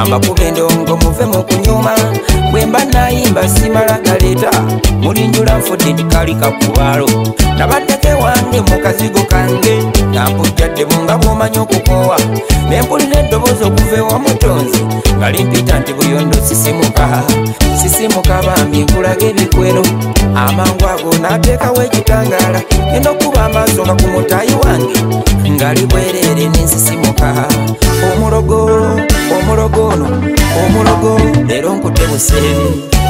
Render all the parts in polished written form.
Kamba kubendongo muve mu kunyuma bwemba nayimba simala galeta mulinjula nfudde ndikalika kubalo nabaddeko wange mu kazigo kange nampujjadde bunga bw'omanyi okukowa nempulira eddoboozi okuva ewamutonzi nga limpita nti buyondo sisimuka bambi nkulaga ebikwero amangu ago nateekawo ekitangaala genda okuba amaaso nga ku mutayi wange ngali bwereere nensisimuka omulogo leero nkudde buseere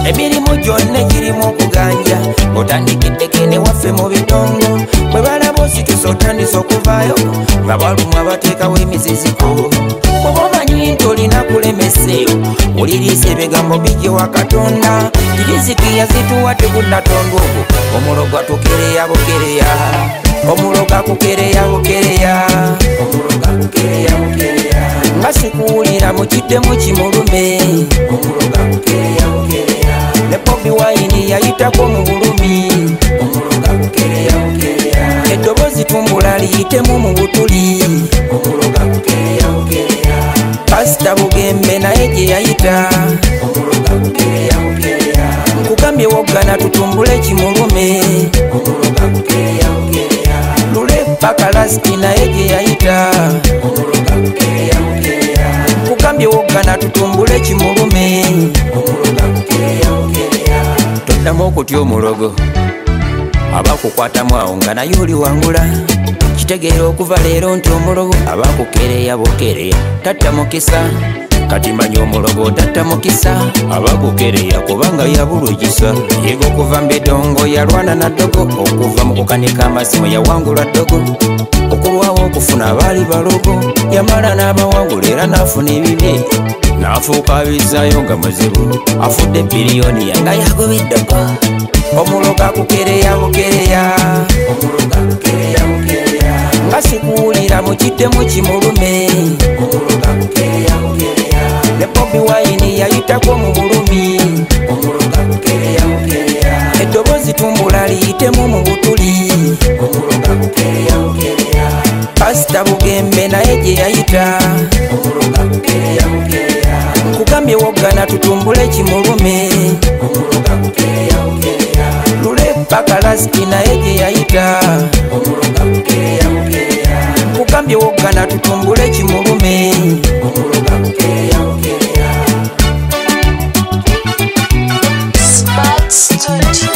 emirimu gyonna girimu okuganja otandikiddeko ne waffe mu bitongo bwe balaba ositusa otandisa okuvaayo nga balumu abateekawo emiziziko oba omanyi nti olina kulemeseewo oliriisa ebigambo bijjewa Katonda riziki yazituwa tegunnatondwa ogwo omulogo atukereya bukereya omulogo akukereya bukereya nga sikuwulira mukiddemu kimulume ne Bobi Wine yayitako mu bulumi eddoboozi tumbula liyitemu mu butuli Pasita Bugembe naye gye yayita nkugambye woggana tutumbule kimulume Lule Bakalasiti naye gye yayita nkugambye woggana tutumbule kimulume toddamu okutya omulogo abakukwatamu awo nga naye oli wangula kitegeera okuva leero nti omulogo abakukereya bukereya tatta mukisa kati manyi omulogo tatta mukisa abakukereya kubanga yabulugisa yiga okuva mbedongo yalwana na ddogo okuva mu kukanika amasimu yawangula ddogo okulwawo okufuna abaali balogo yamala n'abawangula era n'afuna ebibye n'afuuka abizaayo nga muzibu afudde biliyoni yanga yagobeddeko omulogo akukereya bukereya nga sikuwulira mukiddemu kimulume ne Bobi Wine yayitako mu bulumi eddoboozi tumbula liyitemu mu butuli Pasita Bugembe naye gye yayita nkugambye woggana tutumbule kimulume Lule Bakalasiti naye gye yayita nkugambye woggana tutumbule kimulume Smart Studio.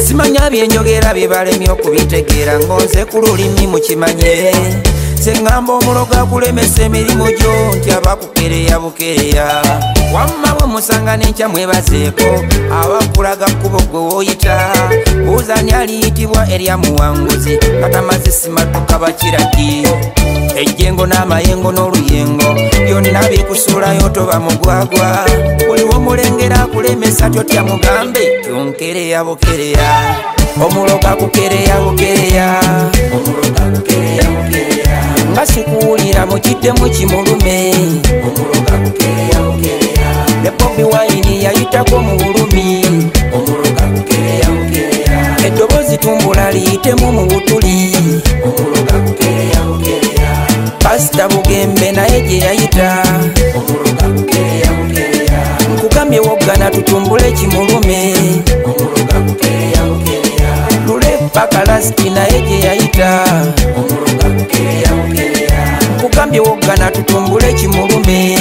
Simanya byenjogera byebalemye okubitegeera ngonze ku lulimi mukimanye sengamba omulogo akulemesa emirimu gyo nti abakukereya bukereya wamma bwe musanga n'enkya mwebazeeko abakulaga kkubo gwe wooyita buuzani aliyitibwa erya muwanguzi katamaze simadduka bakiragi ejjengo n'amayengo n'oluyengo byonna bikusuulayo toba mugwagwa buliwo omulengera akulemesa tyotya mugambe tyonkereya bukereya omulogo akukereya bukereya nga sikuwulira mukiddemu kimulume ne Bobi Wine yayitako mu bulumi eddoboozi tumbula liyitemu mu butuli Pasita Bugembe naye gye yayita nkugambye woggana tutumbule kimulume Lule Bakalasiti naye gye yayita nkugambye woggana tutumbule kimulume